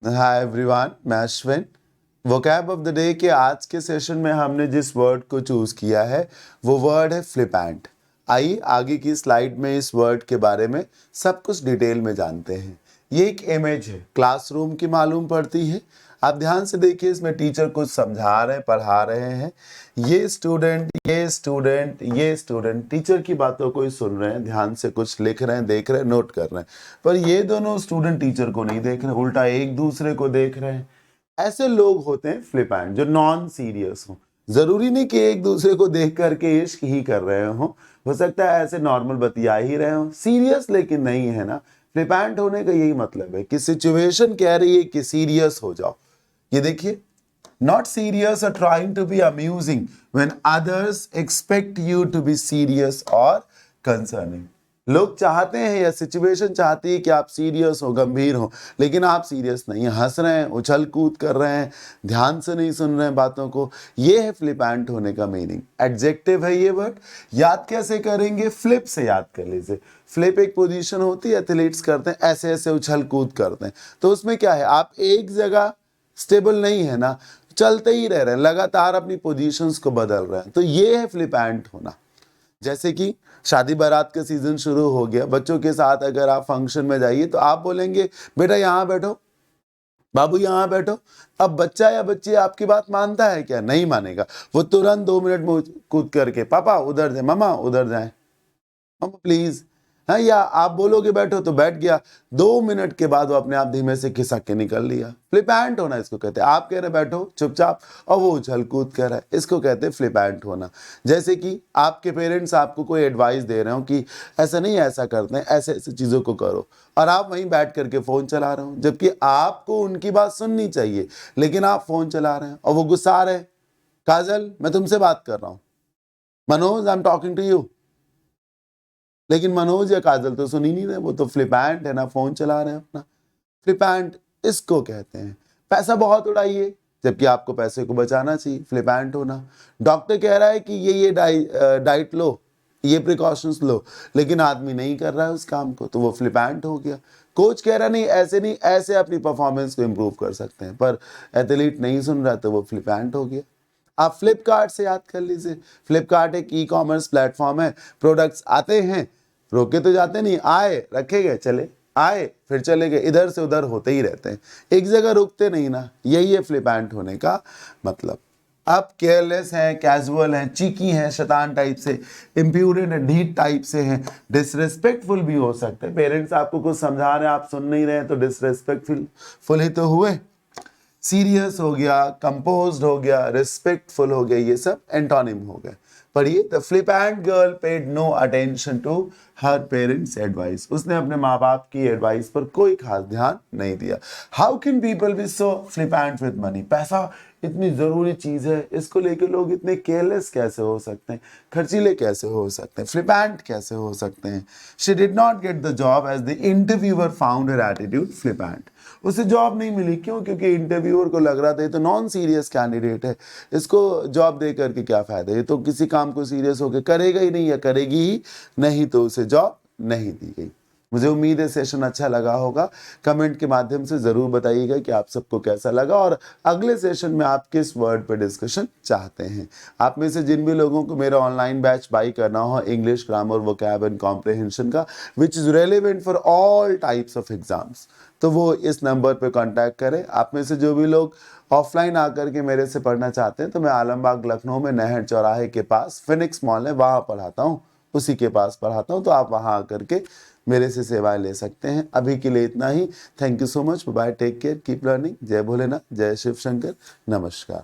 Hi everyone, मैं Ashwin. Vocab of the day के आज के सेशन में हमने जिस वर्ड को चूज किया है वो वर्ड है फ्लिपेंट। आइए आगे की स्लाइड में इस वर्ड के बारे में सब कुछ डिटेल में जानते हैं। ये एक इमेज है, क्लासरूम की मालूम पड़ती है। आप ध्यान से देखिए, इसमें टीचर कुछ समझा रहे हैं, पढ़ा रहे हैं। ये स्टूडेंट टीचर की बातों को ही सुन रहे हैं, ध्यान से कुछ लिख रहे हैं, देख रहे हैं, नोट कर रहे हैं। पर ये दोनों स्टूडेंट टीचर को नहीं देख रहे, उल्टा एक दूसरे को देख रहे हैं। ऐसे लोग होते हैं फ्लिपेंट, जो नॉन सीरियस हो। जरूरी नहीं कि एक दूसरे को देख करके इश्क ही कर रहे हो सकता है ऐसे नॉर्मल बतिया ही रहे हो, सीरियस लेकिन नहीं है ना। फ्लिपेंट होने का यही मतलब है कि सिचुएशन कह रही है कि सीरियस हो जाओ। ये देखिए, not serious or trying to be amusing when others expect you to be serious or concerning। लोग चाहते हैं या सिचुएशन चाहती है कि आप सीरियस हो, गंभीर हो, लेकिन आप सीरियस नहीं, हंस रहे हैं, उछल कूद कर रहे हैं, ध्यान से नहीं सुन रहे हैं बातों को। ये है फ्लिपेंट होने का मीनिंग। एडजेक्टिव है ये वर्ड। याद कैसे करेंगे? फ्लिप से याद कर लीजिए। फ्लिप एक पोजीशन होती है, एथलीट्स करते हैं, ऐसे ऐसे उछल कूद करते हैं। तो उसमें क्या है, आप एक जगह स्टेबल नहीं है ना, चलते ही रह रहे हैं, लगातार अपनी पोजीशंस को बदल रहे हैं। तो ये है फ्लिपेंट होना। जैसे कि शादी बारात का सीजन शुरू हो गया, बच्चों के साथ अगर आप फंक्शन में जाइए तो आप बोलेंगे बेटा यहाँ बैठो, बाबू यहाँ बैठो। अब बच्चा या बच्ची आपकी बात मानता है क्या? नहीं मानेगा। वो तुरंत 2 मिनट में कूद करके पापा उधर जाए, मामा उधर जाए, मामा प्लीज। हाँ, या आप बोलोगे बैठो तो बैठ गया। 2 मिनट के बाद वो अपने आप धीमे से खिसक के निकल लिया। फ्लिपेंट होना इसको कहते हैं। आप कह रहे बैठो चुपचाप और वो उछल कूद कर रहा है, इसको कहते हैं फ्लिपेंट होना। जैसे कि आपके पेरेंट्स आपको कोई एडवाइस दे रहे हो कि ऐसा नहीं ऐसा करते हैं, ऐसे ऐसे चीज़ों को करो, और आप वहीं बैठ करके फ़ोन चला रहे हो, जबकि आपको उनकी बात सुननी चाहिए, लेकिन आप फ़ोन चला रहे हैं और वो गुस्सा रहे हैं। काजल, मैं तुमसे बात कर रहा हूँ। Manoj, I am talking to you. लेकिन मनोज या काजल तो सुन ही नहीं रहे, वो तो फ्लिपेंट है ना, फोन चला रहे हैं अपना। फ्लिपेंट इसको कहते हैं। पैसा बहुत उड़ाइए जबकि आपको पैसे को बचाना चाहिए, फ्लिपेंट होना। डॉक्टर कह रहा है कि ये डाइट लो, ये प्रिकॉशंस लो, लेकिन आदमी नहीं कर रहा है उस काम को, तो वो फ्लिपेंट हो गया। कोच कह रहा नहीं ऐसे अपनी परफॉर्मेंस को इम्प्रूव कर सकते हैं, पर एथलीट नहीं सुन रहा, तो वो फ्लिपेंट हो गया। आप फ्लिपकार्ट से याद कर लीजिए। फ्लिपकार्ट एक ई कॉमर्स प्लेटफॉर्म है। प्रोडक्ट्स आते हैं, रोके तो जाते नहीं, आए रखे गए चले, आए फिर चले गए, इधर से उधर होते ही रहते हैं, एक जगह रुकते नहीं ना। यही है फ्लिपेंट होने का मतलब। आप केयरलेस हैं, कैजुअल हैं, चीकी हैं, शैतान टाइप से, इम्प्यूडेंट हैं, ढीठ टाइप से हैं, डिसरेस्पेक्टफुल भी हो सकते हैं। पेरेंट्स आपको कुछ समझा रहे हैं, आप सुन नहीं रहे हैं, तो डिसरेस्पेक्टफुल ही तो हुए। सीरियस हो गया, कंपोज्ड हो गया, रिस्पेक्टफुल हो गया, ये सब एंटोनिम हो गए। पढ़िए, the flippant girl paid no attention to her parents advice. उसने अपने माँ बाप की एडवाइस पर कोई खास ध्यान नहीं दिया। How can people be so flippant with money? पैसा इतनी जरूरी चीज है, इसको लेकर लोग इतने केयरलेस कैसे हो सकते हैं, खर्चीले कैसे हो सकते हैं, फ्लिपेंट कैसे हो सकते हैं? She did not get the job as the interviewer found her attitude flippant. उसे जॉब नहीं मिली, क्यों? क्योंकि इंटरव्यूअर को लग रहा था ये तो नॉन सीरियस कैंडिडेट है, इसको जॉब दे करके क्या फायदा, ये तो किसी काम को सीरियस होकर करेगा ही नहीं या करेगी ही नहीं, तो उसे जॉब नहीं दी गई। मुझे उम्मीद है सेशन अच्छा लगा होगा। कमेंट के माध्यम से ज़रूर बताइएगा कि आप सबको कैसा लगा और अगले सेशन में आप किस वर्ड पर डिस्कशन चाहते हैं। आप में से जिन भी लोगों को मेरा ऑनलाइन बैच बाई करना हो English grammar vocab and comprehension का, which is relevant for all types of exams, तो वो इस नंबर पर कॉन्टैक्ट करें। आप में से जो भी लोग ऑफलाइन आकर के मेरे से पढ़ना चाहते हैं, तो मैं आलमबाग लखनऊ में नहर चौराहे के पास फिनिक्स मॉल है, वहाँ पढ़ाता हूँ, उसी के पास पढ़ाता हूँ। तो आप वहाँ आकर के मेरे से सेवाएं ले सकते हैं। अभी के लिए इतना ही। Thank you so much. Bye, take care, keep learning. जय भोलेनाथ, जय शिव शंकर, नमस्कार।